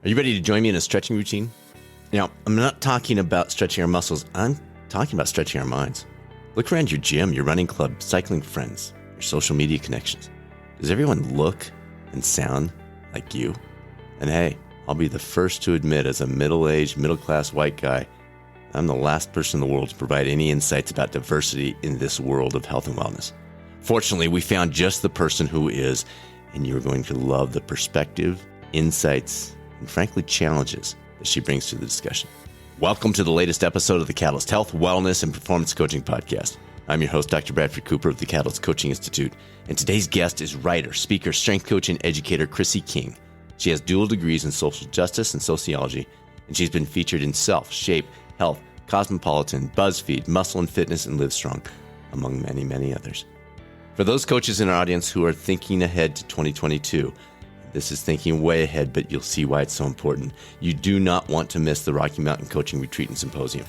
Are you ready to join me in a stretching routine? Now, I'm not talking about stretching our muscles. I'm talking about stretching our minds. Look around your gym, your running club, cycling friends, your social media connections. Does everyone look and sound like you? And hey, I'll be the first to admit, as a middle-aged, middle-class white guy, I'm the last person in the world to provide any insights about diversity in this world of health and wellness. Fortunately, we found just the person who is, and you're going to love the perspective, insights, and frankly, challenges that she brings to the discussion. Welcome to the latest episode of the Catalyst Health, Wellness, and Performance Coaching Podcast. I'm your host, Dr. Bradford Cooper of the Catalyst Coaching Institute, and today's guest is writer, speaker, strength coach, and educator Chrissy King. She has dual degrees in Social Justice and Sociology, and she's been featured in Self, Shape, Health, Cosmopolitan, BuzzFeed, Muscle and Fitness, and Livestrong, among many, many others. For those coaches in our audience who are thinking ahead to 2022, this is thinking way ahead, but you'll see why it's so important. You do not want to miss the Rocky Mountain Coaching Retreat and Symposium.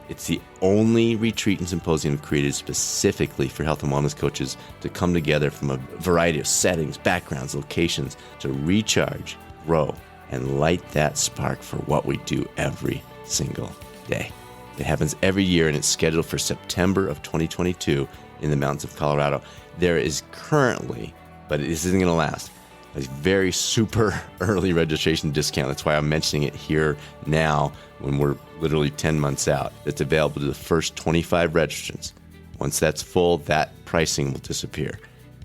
It's the only retreat and symposium created specifically for health and wellness coaches to come together from a variety of settings, backgrounds, locations to recharge, grow, and light that spark for what we do every single day. It happens every year, and it's scheduled for September of 2022 in the mountains of Colorado. There is currently, but this isn't going to last, a very super early registration discount. That's why I'm mentioning it here now when we're literally 10 months out. It's available to the first 25 registrants. Once that's full, that pricing will disappear.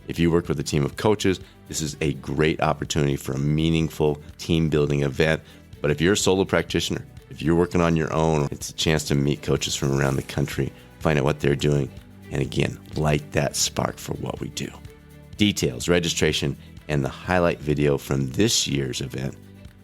If you work with a team of coaches, this is a great opportunity for a meaningful team building event. But if you're a solo practitioner, if you're working on your own, it's a chance to meet coaches from around the country, find out what they're doing, and again, light that spark for what we do. Details, registration, and the highlight video from this year's event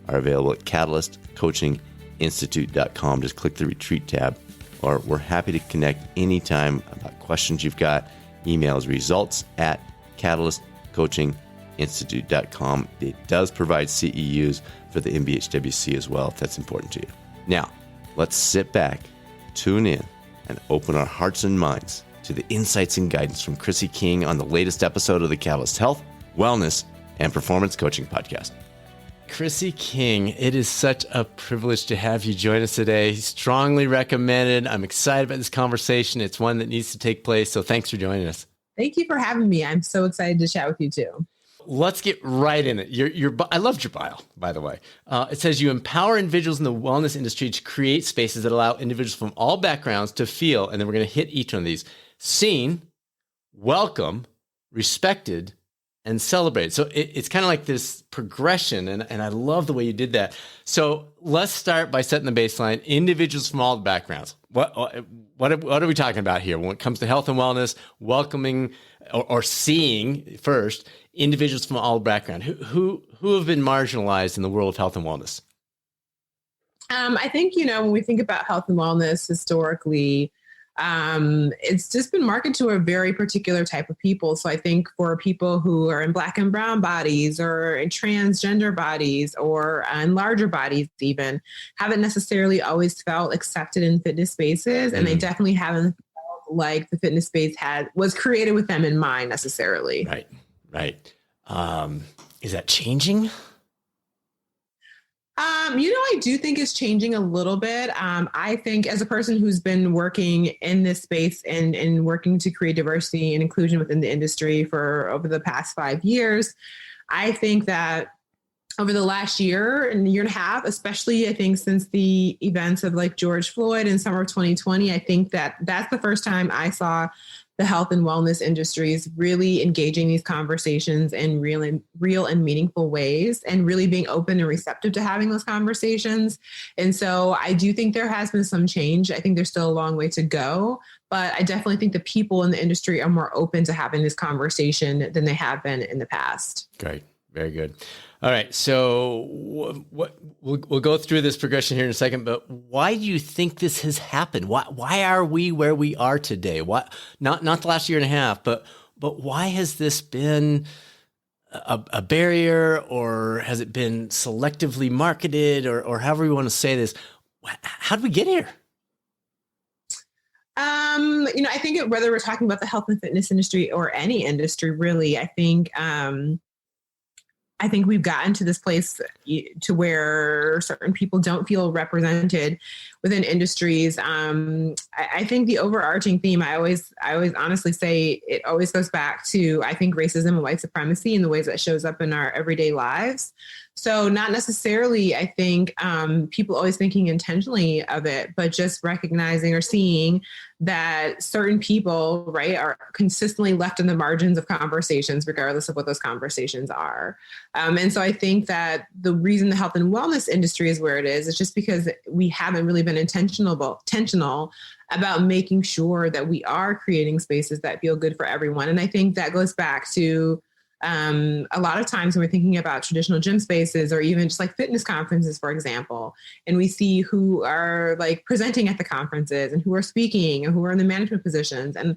are available at catalystcoachinginstitute.com. Just click the retreat tab, or we're happy to connect anytime about questions you've got. Emails results@catalystcoachinginstitute.com. It does provide CEUs for the MBHWC as well, if that's important to you. Now, let's sit back, tune in, and open our hearts and minds to the insights and guidance from Chrissy King on the latest episode of the Catalyst Health, Wellness, and Performance Coaching Podcast. Chrissy King, it is such a privilege to have you join us today. Strongly recommended. I'm excited about this conversation. It's one that needs to take place, so thanks for joining us. Thank you for having me. I'm so excited to chat with you too. Let's get right in it. I loved your bio, by the way. It says you empower individuals in the wellness industry to create spaces that allow individuals from all backgrounds to feel, and then we're going to hit each one of these, seen, welcome, respected, and celebrated. So it's kind of like this progression, and I love the way you did that. So let's start by setting the baseline. Individuals from all backgrounds. What are we talking about here when it comes to health and wellness, welcoming or seeing first individuals from all backgrounds who have been marginalized in the world of health and wellness? I think, when we think about health and wellness historically, it's just been marketed to a very particular type of people. So I think for people who are in Black and brown bodies or in transgender bodies or in larger bodies even, haven't necessarily always felt accepted in fitness spaces. And they definitely haven't felt like the fitness space was created with them in mind necessarily. Right. Is that changing? I do think it's changing a little bit. I think as a person who's been working in this space and working to create diversity and inclusion within the industry for over the past 5 years, I think that over the last year and year and a half, especially I think since the events of like George Floyd in summer of 2020, I think that that's the first time I saw the health and wellness industries really engaging these conversations in real and meaningful ways, and really being open and receptive to having those conversations. And so I do think there has been some change. I think there's still a long way to go, but I definitely think the people in the industry are more open to having this conversation than they have been in the past. Great. Very good. All right. So we'll go through this progression here in a second, but why do you think this has happened? Why are we where we are today? Not the last year and a half, but why has this been a barrier, or has it been selectively marketed, or however you want to say this? How did we get here? I think whether we're talking about the health and fitness industry or any industry, really, I think I think we've gotten to this place to where certain people don't feel represented within industries. I think the overarching theme, I always honestly say it always goes back to, I think, racism and white supremacy and the ways that shows up in our everyday lives. So not necessarily, I think, people always thinking intentionally of it, but just recognizing or seeing that certain people, right, are consistently left in the margins of conversations, regardless of what those conversations are. And so I think that the reason the health and wellness industry is where it is just because we haven't really been intentional about making sure that we are creating spaces that feel good for everyone. And I think that goes back to a lot of times when we're thinking about traditional gym spaces or even just like fitness conferences, for example, and we see who are like presenting at the conferences and who are speaking and who are in the management positions. And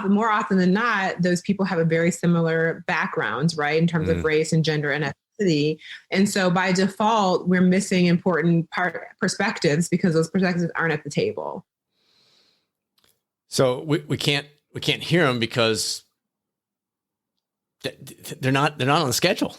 more often than not, those people have a very similar backgrounds, right, in terms of race and gender and ethnicity. And so by default, we're missing important perspectives because those perspectives aren't at the table. So we can't hear them because they're not on the schedule.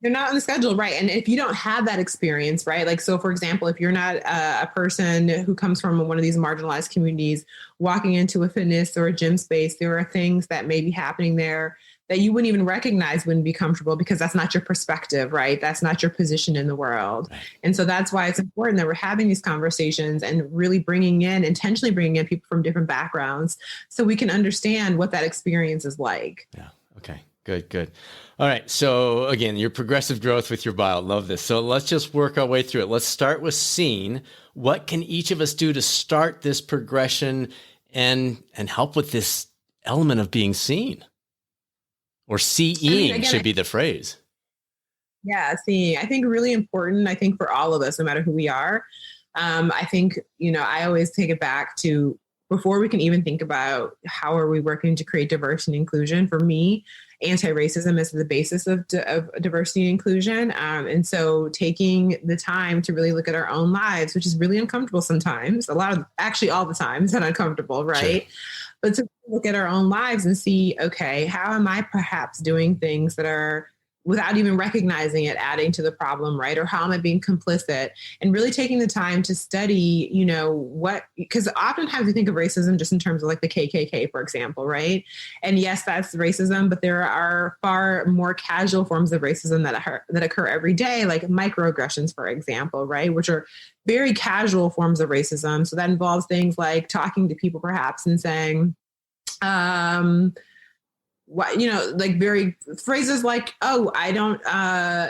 They're not on the schedule, right? And if you don't have that experience, right? Like, so for example, if you're not a person who comes from one of these marginalized communities, walking into a fitness or a gym space, there are things that may be happening there that you wouldn't even recognize, wouldn't be comfortable because that's not your perspective, right? That's not your position in the world. Right. And so that's why it's important that we're having these conversations and really intentionally bringing in people from different backgrounds so we can understand what that experience is like. Yeah. Okay, good. All right. So again, your progressive growth with your bio, love this. So let's just work our way through it. Let's start with seen. What can each of us do to start this progression and help with this element of being seen? Or seeing should be the phrase. Yeah, seeing. I think really important, I think for all of us, no matter who we are. I think, I always take it back to before we can even think about how are we working to create diversity and inclusion, for me, anti-racism is the basis of diversity and inclusion. And so taking the time to really look at our own lives, which is really uncomfortable sometimes, all the time is uncomfortable, right? Sure. But to look at our own lives and see, okay, how am I perhaps doing things that are, without even recognizing it, adding to the problem, right? Or how am I being complicit? And really taking the time to study, because oftentimes we think of racism just in terms of like the KKK, for example, right? And yes, that's racism, but there are far more casual forms of racism that occur every day, like microaggressions, for example, right? Which are very casual forms of racism. So that involves things like talking to people perhaps and saying, like very phrases like, oh,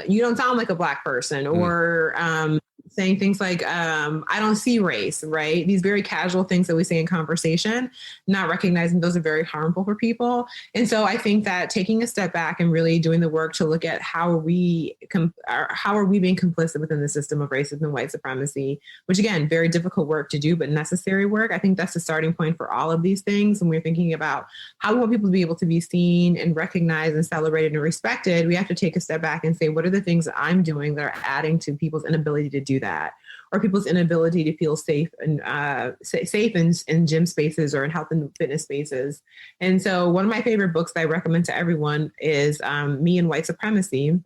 you don't sound like a Black person, or saying things like, I don't see race, right? These very casual things that we say in conversation, not recognizing those are very harmful for people. And so I think that taking a step back and really doing the work to look at how are we being complicit within the system of racism and white supremacy, which again, very difficult work to do, but necessary work. I think that's the starting point for all of these things. When we're thinking about how we want people to be able to be seen and recognized and celebrated and respected, we have to take a step back and say, what are the things that I'm doing that are adding to people's inability to do that, or people's inability to feel safe and safe in gym spaces or in health and fitness spaces. And so one of my favorite books that I recommend to everyone is Me and White Supremacy.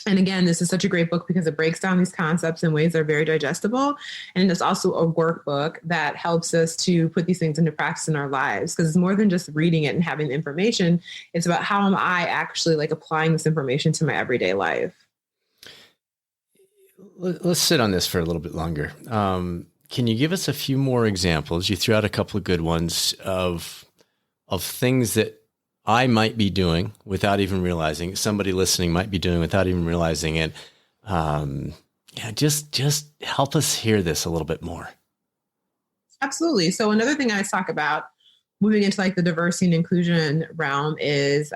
And again, this is such a great book because it breaks down these concepts in ways that are very digestible. And it's also a workbook that helps us to put these things into practice in our lives, because it's more than just reading it and having the information. It's about how am I actually like applying this information to my everyday life. Let's sit on this for a little bit longer. Can you give us a few more examples? You threw out a couple of good ones of things that I might be doing without even realizing, somebody listening might be doing without even realizing it. Just help us hear this a little bit more. Absolutely. So another thing I talk about moving into like the diversity and inclusion realm is,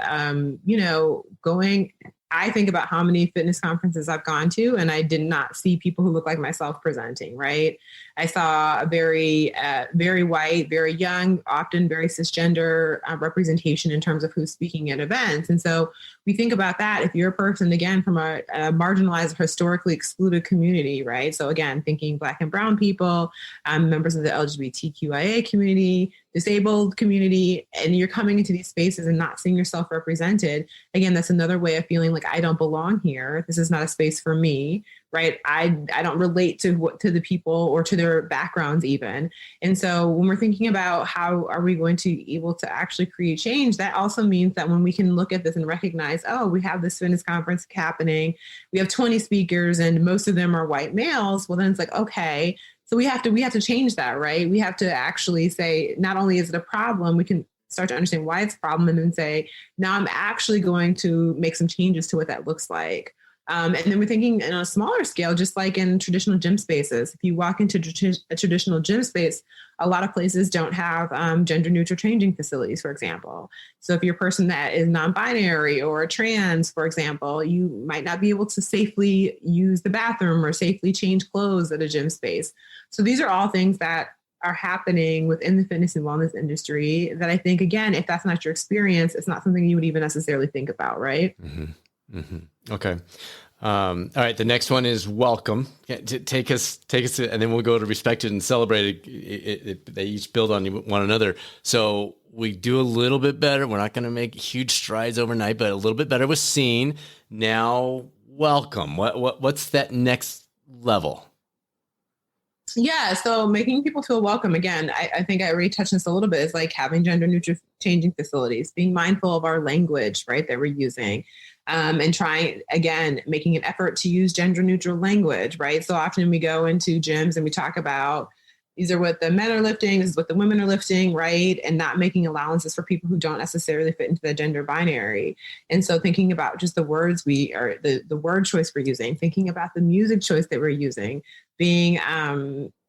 I think about how many fitness conferences I've gone to, and I did not see people who look like myself presenting, right? I saw a very, very white, very young, often very cisgender representation in terms of who's speaking at events. And so we think about that. If you're a person, again, from a marginalized, historically excluded community, right? So again, thinking Black and brown people, members of the LGBTQIA community, disabled community, and you're coming into these spaces and not seeing yourself represented, again, that's another way of feeling like I don't belong here. This is not a space for me, right? I don't relate to the people or to their backgrounds even. And so when we're thinking about how are we going to be able to actually create change, that also means that when we can look at this and recognize, oh, we have this fitness conference happening, we have 20 speakers and most of them are white males. Well, then it's like, okay, so we have to change that, right? We have to actually say, not only is it a problem, we can start to understand why it's a problem and then say, now I'm actually going to make some changes to what that looks like. And then we're thinking on a smaller scale, just like in traditional gym spaces. If you walk into a traditional gym space, a lot of places don't have gender neutral changing facilities, for example. So if you're a person that is non-binary or trans, for example, you might not be able to safely use the bathroom or safely change clothes at a gym space. So these are all things that are happening within the fitness and wellness industry that I think, again, if that's not your experience, it's not something you would even necessarily think about, right? Mm-hmm. Mm-hmm. Okay. All right. The next one is welcome. Take us to, and then we'll go to respected and celebrated. They each build on one another. So we do a little bit better. We're not going to make huge strides overnight, but a little bit better with seen. Now, welcome. What's that next level? Yeah, so making people feel welcome. Again, I think I already touched on this a little bit. Is like having gender neutral changing facilities, being mindful of our language, right, that we're using, and trying, again, making an effort to use gender neutral language, right? So often we go into gyms and we talk about these are what the men are lifting, this is what the women are lifting, right? And not making allowances for people who don't necessarily fit into the gender binary. And so thinking about just the words the word choice we're using, thinking about the music choice that we're using, being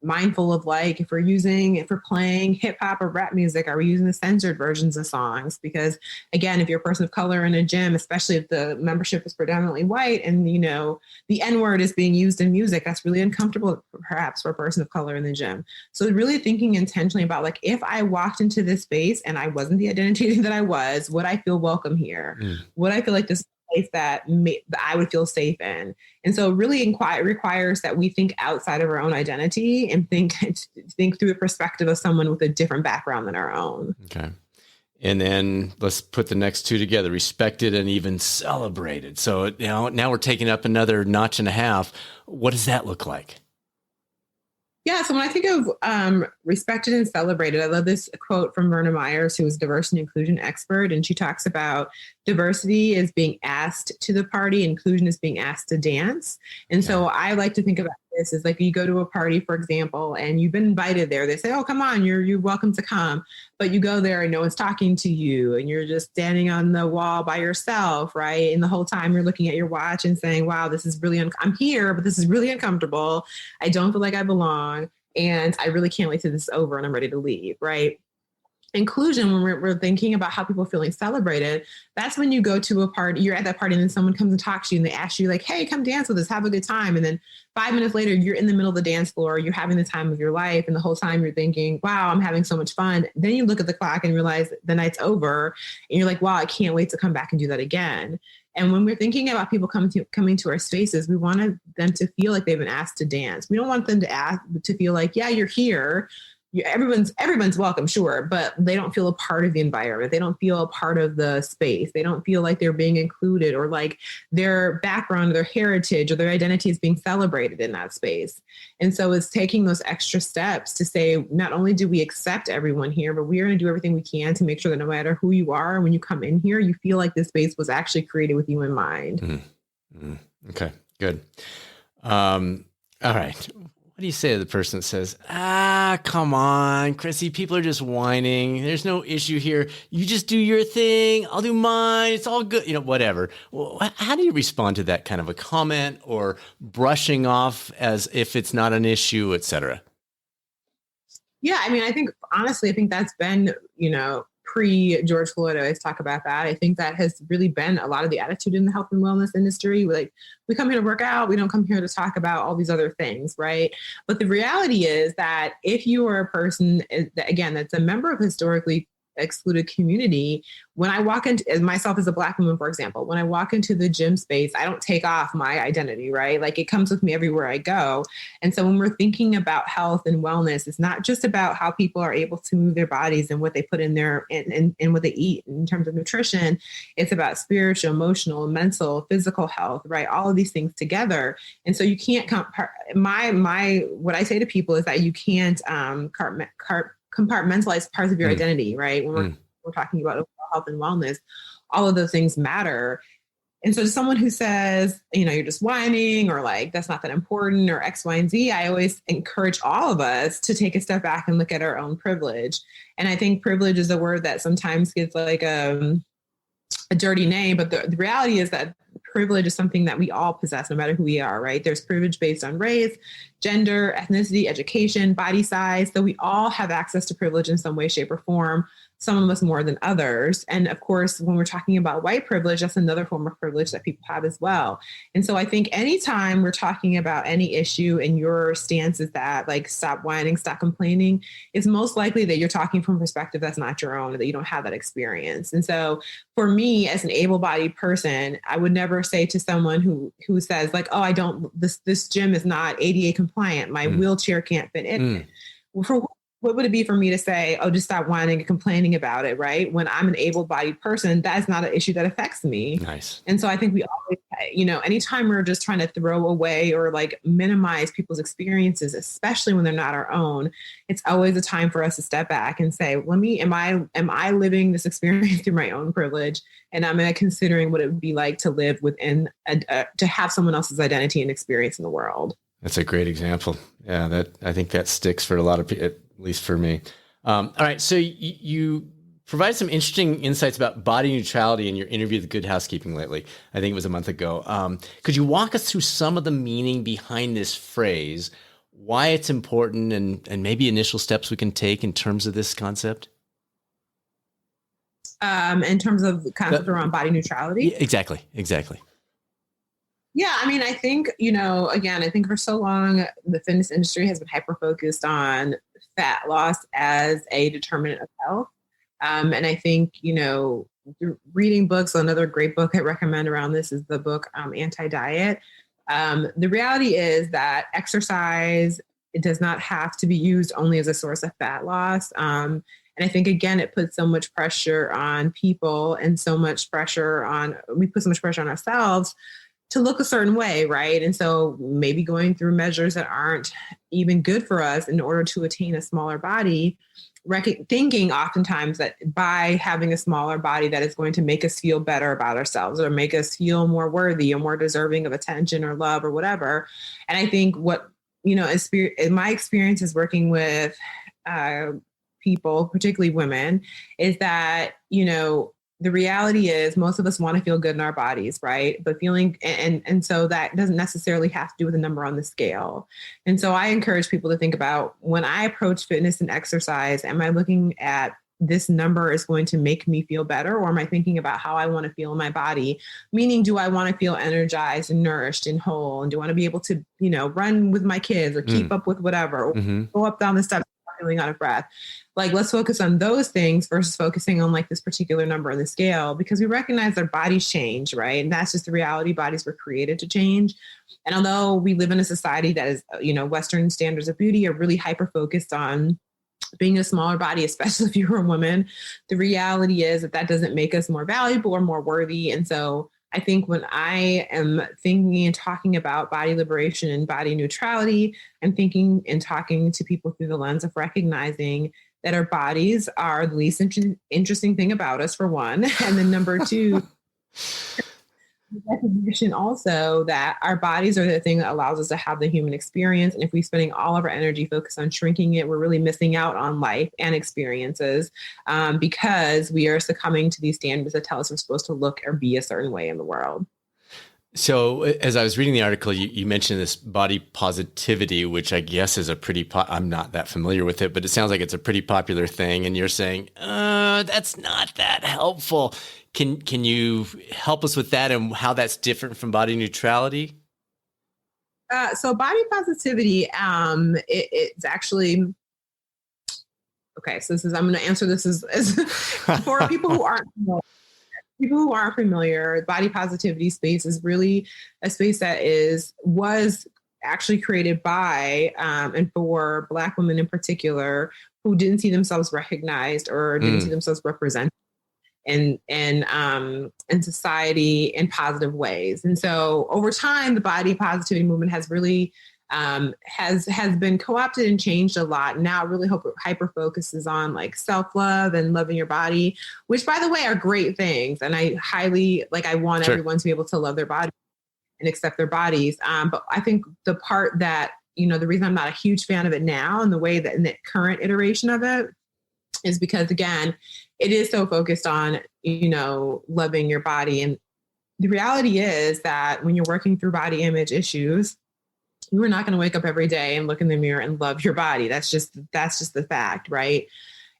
mindful of like, if we're playing hip hop or rap music, are we using the censored versions of songs? Because again, if you're a person of color in a gym, especially if the membership is predominantly white and, you know, the N-word is being used in music, that's really uncomfortable perhaps for a person of color in the gym. So really thinking intentionally about like, if I walked into this space and I wasn't the identity that I was, would I feel welcome here? Would I feel like this place that I would feel safe in? And so really requires that we think outside of our own identity and think through the perspective of someone with a different background than our own. Okay. And then let's put the next two together, respected and even celebrated. So now we're taking up another notch and a half. What does that look like? Yeah, so when I think of respected and celebrated, I love this quote from Verna Myers, who is a diversity and inclusion expert. And she talks about diversity is being asked to the party, inclusion is being asked to dance. And so I like to think about this as like you go to a party, for example, and you've been invited there. They say, oh, come on, you're welcome to come. But you go there and no one's talking to you and you're just standing on the wall by yourself, right? And the whole time you're looking at your watch and saying, wow, this is really, I'm here, but this is really uncomfortable. I don't feel like I belong. And I really can't wait till this is over and I'm ready to leave, right? Inclusion, when we're thinking about how people are feeling celebrated, that's when you go to a party, you're at that party and then someone comes and talks to you and they ask you like, hey, come dance with us, have a good time. And then 5 minutes later, you're in the middle of the dance floor, you're having the time of your life. And the whole time you're thinking, wow, I'm having so much fun. Then you look at the clock and realize the night's over and you're like, wow, I can't wait to come back and do that again. And when we're thinking about people coming to our spaces, we want them to feel like they've been asked to dance. We don't want them to feel like, yeah, you're here. Everyone's welcome, sure, but they don't feel a part of the environment. They don't feel a part of the space. They don't feel like they're being included or like their background, their heritage, or their identity is being celebrated in that space. And so it's taking those extra steps to say, not only do we accept everyone here, but we're going to do everything we can to make sure that no matter who you are, when you come in here, you feel like this space was actually created with you in mind. Mm-hmm. Okay, good. All right. What do you say to the person that says, come on, Chrissy, people are just whining. There's no issue here. You just do your thing. I'll do mine. It's all good. Whatever. Well, how do you respond to that kind of a comment or brushing off as if it's not an issue, et cetera? Yeah, I mean, honestly, I think that's been, pre-George Floyd, I always talk about that. I think that has really been a lot of the attitude in the health and wellness industry. Like, we come here to work out. We don't come here to talk about all these other things, right? But the reality is that if you are a person, again, that's a member of historically excluded community, when I walk into myself as a Black woman, for example, when I walk into the gym space, I don't take off my identity, right? Like it comes with me everywhere I go. And so when we're thinking about health and wellness, it's not just about how people are able to move their bodies and what they put in there and what they eat in terms of nutrition. It's about spiritual, emotional, mental, physical health, right? All of these things together. And so you can't what I say to people is that you can't compartmentalize parts of your identity, right? When we're talking about health and wellness, all of those things matter. And so to someone who says, you're just whining or like, that's not that important or X, Y, and Z, I always encourage all of us to take a step back and look at our own privilege. And I think privilege is a word that sometimes gets like a dirty name, but the reality is that privilege is something that we all possess no matter who we are, right? There's privilege based on race, gender, ethnicity, education, body size. So we all have access to privilege in some way, shape, or form, some of us more than others. And of course, when we're talking about white privilege, that's another form of privilege that people have as well. And so I think anytime we're talking about any issue and your stance is that like, stop whining, stop complaining, it's most likely that you're talking from a perspective that's not your own, or that you don't have that experience. And so for me as an able-bodied person, I would never say to someone who says like, oh, this gym is not ADA compliant. My wheelchair can't fit in it. Well, what would it be for me to say, oh, just stop whining and complaining about it, right? When I'm an able-bodied person, that is not an issue that affects me. Nice. And so I think we always, anytime we're just trying to throw away or like minimize people's experiences, especially when they're not our own, it's always a time for us to step back and say, am I living this experience through my own privilege? And am I considering what it would be like to live within, to have someone else's identity and experience in the world? That's a great example. Yeah, I think that sticks for a lot of people, at least for me. All right, so you provided some interesting insights about body neutrality in your interview with Good Housekeeping lately. I think it was a month ago. Could you walk us through some of the meaning behind this phrase, why it's important, and maybe initial steps we can take in terms of this concept? In terms of the concept around body neutrality? Yeah, exactly. Yeah, I mean, I think, again, I think for so long, the fitness industry has been hyper-focused on fat loss as a determinant of health. And I think, reading books, another great book I recommend around this is the book Anti-Diet. The reality is that exercise, it does not have to be used only as a source of fat loss. And I think, again, it puts so much pressure on people and we put so much pressure on ourselves to look a certain way, right? And so maybe going through measures that aren't even good for us in order to attain a smaller body, thinking oftentimes that by having a smaller body that is going to make us feel better about ourselves or make us feel more worthy or more deserving of attention or love or whatever. And I think what, in my experiences working with people, particularly women, is that, the reality is most of us want to feel good in our bodies, right? But feeling, and so that doesn't necessarily have to do with a number on the scale. And so I encourage people to think about, when I approach fitness and exercise, am I looking at this number is going to make me feel better? Or am I thinking about how I want to feel in my body? Meaning, do I want to feel energized and nourished and whole? And do I want to be able to, run with my kids or keep up with whatever, or go up down the steps feeling out of breath? Like, let's focus on those things versus focusing on like this particular number on the scale, because we recognize our bodies change, right? And that's just the reality. Bodies were created to change. And although we live in a society that is, Western standards of beauty are really hyper-focused on being a smaller body, especially if you're a woman, the reality is that doesn't make us more valuable or more worthy. And so I think when I am thinking and talking about body liberation and body neutrality, I'm thinking and talking to people through the lens of recognizing that our bodies are the least interesting thing about us, for one. And then number two, recognition also that our bodies are the thing that allows us to have the human experience. And if we're spending all of our energy focused on shrinking it, we're really missing out on life and experiences because we are succumbing to these standards that tell us we're supposed to look or be a certain way in the world. So as I was reading the article, you mentioned this body positivity, which I guess is I'm not that familiar with it, but it sounds like it's a pretty popular thing. And you're saying, that's not that helpful. Can you help us with that and how that's different from body neutrality? So body positivity, it's actually Okay, so I'm going to answer this as for people who aren't familiar, body positivity space is really a space that was actually created by and for Black women in particular who didn't see themselves recognized or didn't see themselves represented in society in positive ways. And so over time, the body positivity movement has really has been co-opted and changed a lot. Now it really hyper focuses on like self-love and loving your body, which by the way are great things. And I want Sure. everyone to be able to love their body and accept their bodies. But I think the part that, the reason I'm not a huge fan of it now and the way that in the current iteration of it is because, again, it is so focused on, loving your body. And the reality is that when you're working through body image issues, you are not going to wake up every day and look in the mirror and love your body. That's just the fact, right?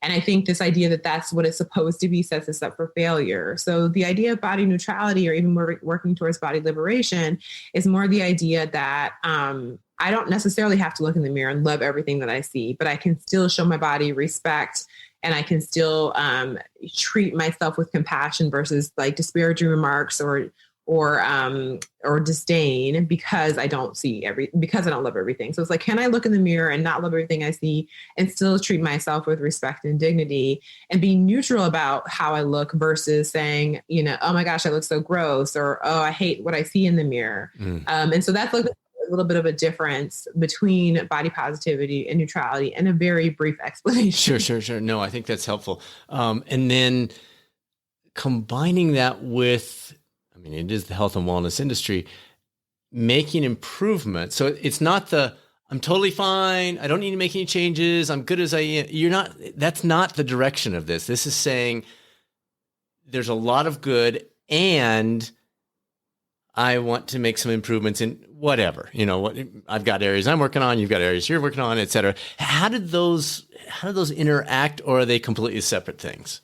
And I think this idea that that's what it's supposed to be sets us up for failure. So the idea of body neutrality, or even more working towards body liberation, is more the idea that I don't necessarily have to look in the mirror and love everything that I see, but I can still show my body respect, and I can still treat myself with compassion versus like disparaging remarks or disdain because I don't love everything. So it's like, can I look in the mirror and not love everything I see and still treat myself with respect and dignity and be neutral about how I look versus saying, oh my gosh, I look so gross, or, oh, I hate what I see in the mirror. And so that's like a little bit of a difference between body positivity and neutrality, and a very brief explanation. Sure. No, I think that's helpful. And then combining that with, it is the health and wellness industry, making improvements. So it's not I'm totally fine, I don't need to make any changes, I'm good as I am. That's not the direction of this. This is saying there's a lot of good, and I want to make some improvements in whatever, I've got areas I'm working on, you've got areas you're working on, et cetera. How did those interact, or are they completely separate things?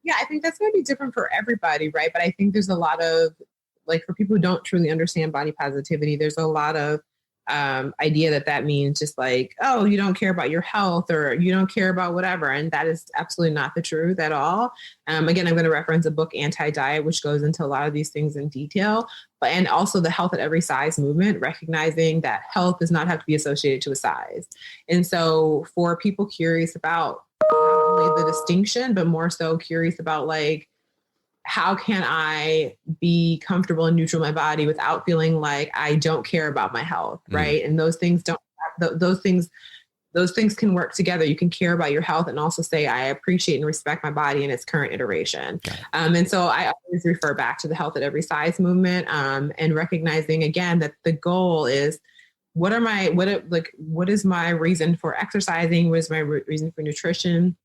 Yeah, I think that's going to be different for everybody, right? But I think there's a lot of, like, for people who don't truly understand body positivity, there's a lot of idea that means just like, oh, you don't care about your health, or you don't care about whatever. And that is absolutely not the truth at all. Again, I'm going to reference a book, Anti-Diet, which goes into a lot of these things in detail, and also the health at every size movement, recognizing that health does not have to be associated to a size. And so for people curious about not only the distinction, but more so curious about like, how can I be comfortable and neutral in my body without feeling like I don't care about my health, right? And those things can work together. You can care about your health and also say, I appreciate and respect my body in its current iteration. And so I always refer back to the health at every size movement, and recognizing again that the goal is, what is my reason for exercising? What is my reason for nutrition?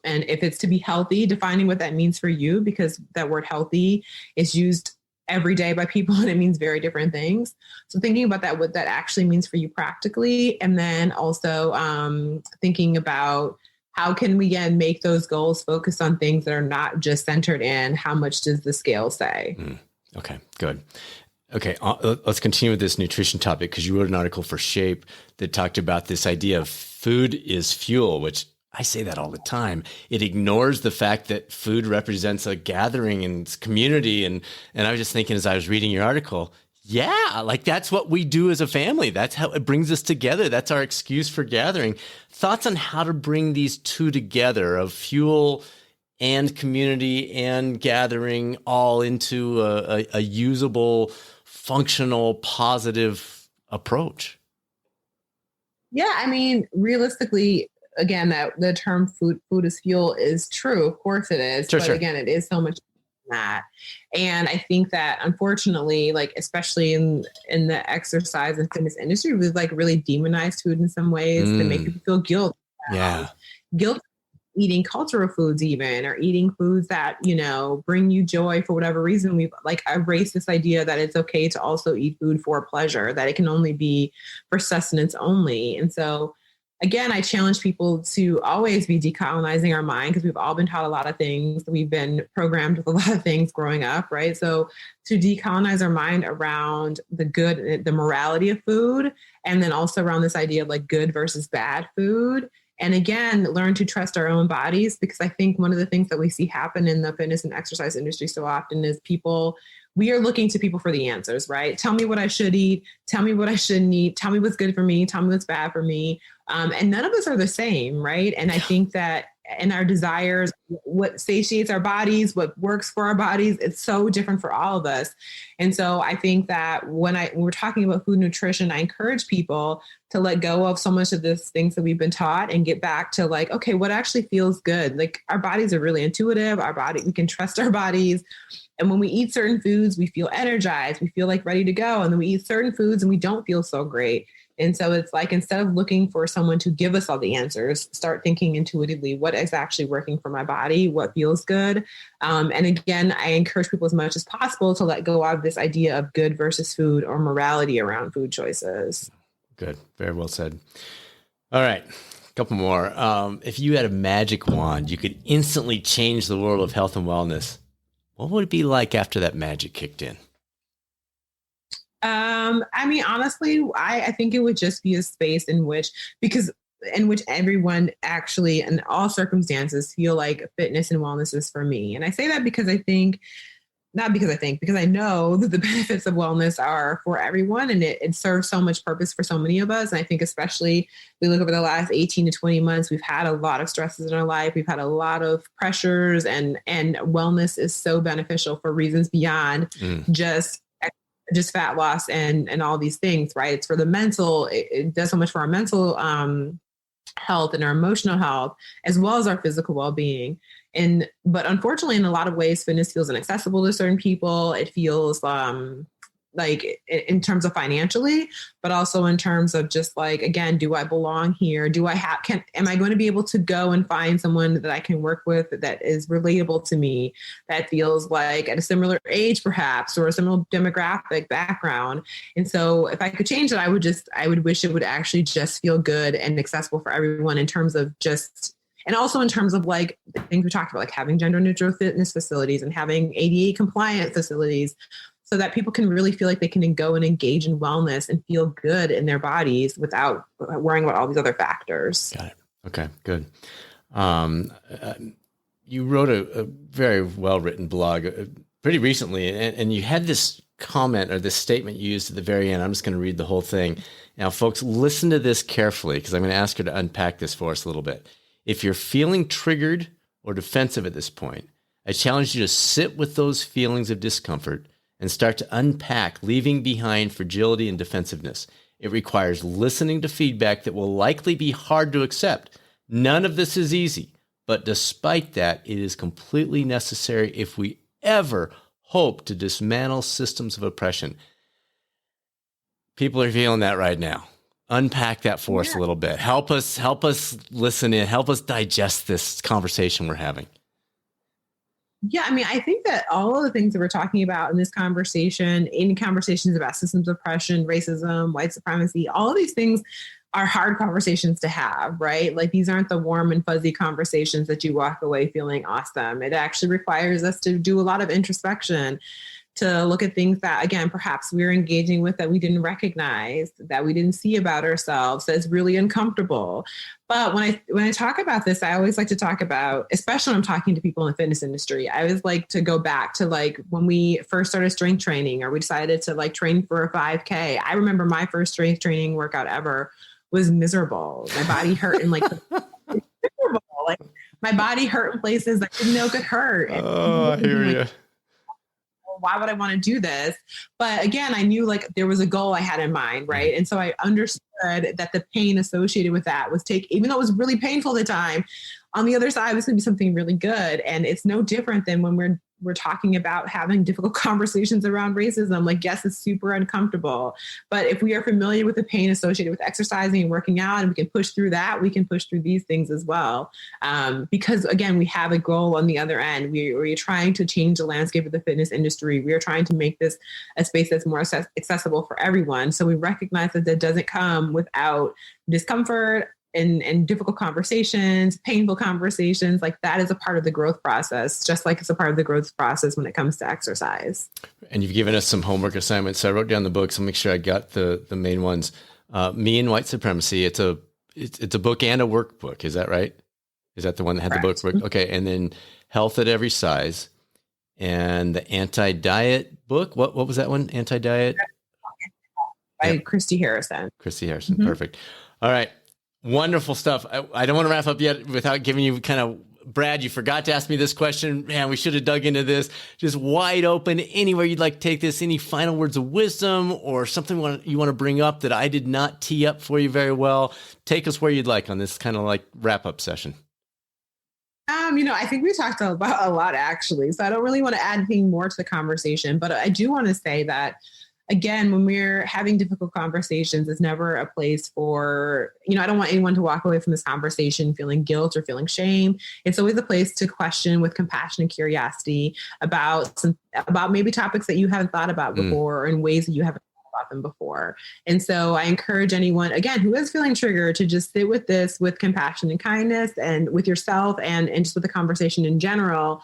And if it's to be healthy, defining what that means for you, because that word healthy is used every day by people and it means very different things. So thinking about that, what that actually means for you practically. And then also thinking about how can we again make those goals focus on things that are not just centered in how much does the scale say. Okay, good. Okay, let's continue with this nutrition topic, because you wrote an article for Shape that talked about this idea of food is fuel, which I say that all the time. It ignores the fact that food represents a gathering and community. And I was just thinking as I was reading your article, yeah, like that's what we do as a family. That's how it brings us together. That's our excuse for gathering. Thoughts on how to bring these two together, of fuel and community and gathering, all into a usable, functional, positive approach? Yeah, realistically, again, that the term food is fuel is true. Of course it is. But again, it is so much that. And I think that unfortunately, like, especially in the exercise and fitness industry, we've like really demonized food in some ways to make people feel guilt. Guilt eating cultural foods even, or eating foods that, bring you joy for whatever reason. We've like erased this idea that it's okay to also eat food for pleasure, that it can only be for sustenance only. And so again, I challenge people to always be decolonizing our mind, because we've all been taught a lot of things. We've been programmed with a lot of things growing up, right? So to decolonize our mind around the good, the morality of food, and then also around this idea of like good versus bad food, And again, learn to trust our own bodies, because I think one of the things that we see happen in the fitness and exercise industry so often is we are looking to people for the answers, right? Tell me what I should eat. Tell me what I shouldn't eat. Tell me what's good for me. Tell me what's bad for me. And none of us are the same, right? And I think that in our desires, what satiates our bodies, what works for our bodies, it's so different for all of us. And so I think that when we're talking about food nutrition, I encourage people to let go of so much of these things that we've been taught and get back to like, okay, what actually feels good? Like our bodies are really intuitive. We can trust our bodies. And when we eat certain foods, we feel energized, we feel like ready to go. And then we eat certain foods and we don't feel so great. And so it's like, instead of looking for someone to give us all the answers, start thinking intuitively, what is actually working for my body? What feels good? And again, I encourage people as much as possible to let go of this idea of good versus food or morality around food choices. Good. Very well said. All right. A couple more. If you had a magic wand, you could instantly change the world of health and wellness. What would it be like after that magic kicked in? I mean, honestly, I think it would just be a space in which everyone actually, in all circumstances, feel like fitness and wellness is for me. And I say that because because I know that the benefits of wellness are for everyone, and it serves so much purpose for so many of us. And I think especially we look over the last 18 to 20 months, we've had a lot of stresses in our life. We've had a lot of pressures, and wellness is so beneficial for reasons beyond just fat loss and all these things, right? It's for the mental, it does so much for our mental health and our emotional health, as well as our physical well-being. But unfortunately, in a lot of ways, fitness feels inaccessible to certain people. It feels like in terms of financially, but also in terms of just like, again, do I belong here? Am I going to be able to go and find someone that I can work with that is relatable to me, that feels like at a similar age, perhaps, or a similar demographic background? And so if I could change it, I would wish it would actually just feel good and accessible for everyone in terms of and also in terms of like the things we talked about, like having gender neutral fitness facilities and having ADA compliant facilities, so that people can really feel like they can go and engage in wellness and feel good in their bodies without worrying about all these other factors. Got it. Okay, good. You wrote a very well-written blog pretty recently, and you had this comment or this statement you used at the very end. I'm just going to read the whole thing. Now, folks, listen to this carefully, because I'm going to ask her to unpack this for us a little bit. If you're feeling triggered or defensive at this point, I challenge you to sit with those feelings of discomfort and start to unpack, leaving behind fragility and defensiveness. It requires listening to feedback that will likely be hard to accept. None of this is easy, but despite that, it is completely necessary if we ever hope to dismantle systems of oppression. People are feeling that right now. Unpack that for us a little bit. Help us listen in, help us digest this conversation we're having. Yeah, I mean, I think that all of the things that we're talking about in this conversation, in conversations about systems of oppression, racism, white supremacy, all of these things are hard conversations to have, right? Like, these aren't the warm and fuzzy conversations that you walk away feeling awesome. It actually requires us to do a lot of introspection, to look at things that, again, perhaps we're engaging with that we didn't recognize, that we didn't see about ourselves, that's really uncomfortable. But when I talk about this, I always like to talk about, especially when I'm talking to people in the fitness industry, I always like to go back to like when we first started strength training, or we decided to like train for a 5K. I remember my first strength training workout ever was miserable. My body hurt in like miserable. Like, my body hurt in places I didn't know could hurt. Oh, I hear you. Why would I want to do this? But again, I knew like there was a goal I had in mind, right? And so I understood that the pain associated with that was even though it was really painful at the time, on the other side was going to be something really good. And it's no different than when we're talking about having difficult conversations around racism. Like, yes, it's super uncomfortable, but if we are familiar with the pain associated with exercising and working out, and we can push through that, we can push through these things as well. Because again, we have a goal on the other end. We're trying to change the landscape of the fitness industry. We are trying to make this a space that's more accessible for everyone. So we recognize that doesn't come without discomfort and difficult conversations, painful conversations. Like, that is a part of the growth process, just like it's a part of the growth process when it comes to exercise. And you've given us some homework assignments. So I wrote down the book, so make sure I got the main ones. Me and White Supremacy. It's a it's a book and a workbook. Is that right? Is that the one that had Correct. the book? Okay. And then Health at Every Size and the Anti-Diet book. What was that one? Anti-Diet? By Christy Harrison. Chrissy Harrison. Mm-hmm. Perfect. All right. Wonderful stuff. I don't want to wrap up yet without giving you kind of, Brad, you forgot to ask me this question. Man, we should have dug into this. Just wide open, anywhere you'd like to take this, any final words of wisdom or something you want to bring up that I did not tee up for you very well. Take us where you'd like on this kind of like wrap-up session. I think we talked about a lot, actually, so I don't really want to add anything more to the conversation, but I do want to say that, again, when we're having difficult conversations, it's never a place for, I don't want anyone to walk away from this conversation feeling guilt or feeling shame. It's always a place to question with compassion and curiosity about maybe topics that you haven't thought about before or in ways that you haven't thought about them before. And so I encourage anyone, again, who is feeling triggered to just sit with this with compassion and kindness and with yourself and just with the conversation in general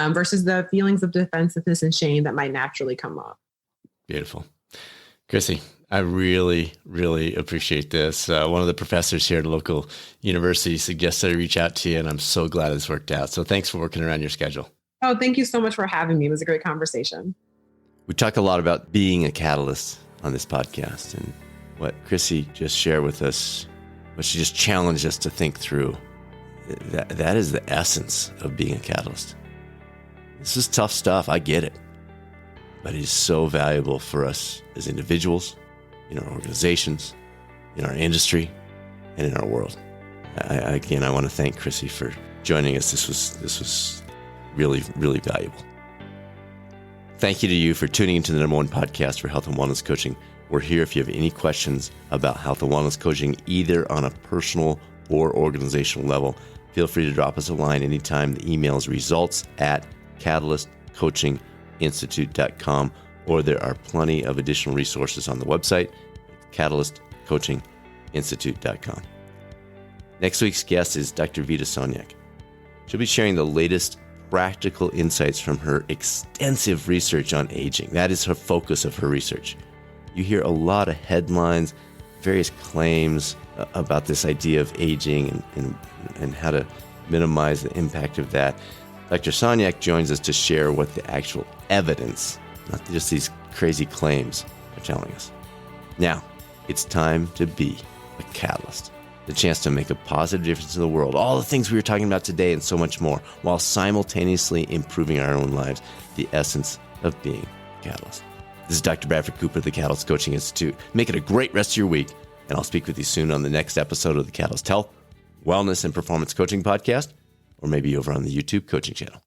versus the feelings of defensiveness and shame that might naturally come up. Beautiful. Chrissy, I really, really appreciate this. One of the professors here at a local university suggested I reach out to you, and I'm so glad it's worked out. So thanks for working around your schedule. Oh, thank you so much for having me. It was a great conversation. We talk a lot about being a catalyst on this podcast, and what Chrissy just shared with us, what she just challenged us to think through, that is the essence of being a catalyst. This is tough stuff. I get it. But it is so valuable for us as individuals, in our organizations, in our industry, and in our world. I want to thank Chrissy for joining us. This was really, really valuable. Thank you to you for tuning into the #1 podcast for health and wellness coaching. We're here if you have any questions about health and wellness coaching, either on a personal or organizational level. Feel free to drop us a line anytime. The email is results@catalystcoachinginstitute.com, or there are plenty of additional resources on the website, catalystcoachinginstitute.com. Next week's guest is Dr. Vita Sonyak. She'll be sharing the latest practical insights from her extensive research on aging. That is her focus of her research. You hear a lot of headlines, various claims about this idea of aging and how to minimize the impact of that. Dr. Sonyak joins us to share what the actual evidence, not just these crazy claims, are telling us. Now, it's time to be a catalyst. The chance to make a positive difference in the world. All the things we were talking about today and so much more, while simultaneously improving our own lives. The essence of being a catalyst. This is Dr. Bradford Cooper of the Catalyst Coaching Institute. Make it a great rest of your week, and I'll speak with you soon on the next episode of the Catalyst Health, Wellness, and Performance Coaching Podcast, or maybe over on the YouTube coaching channel.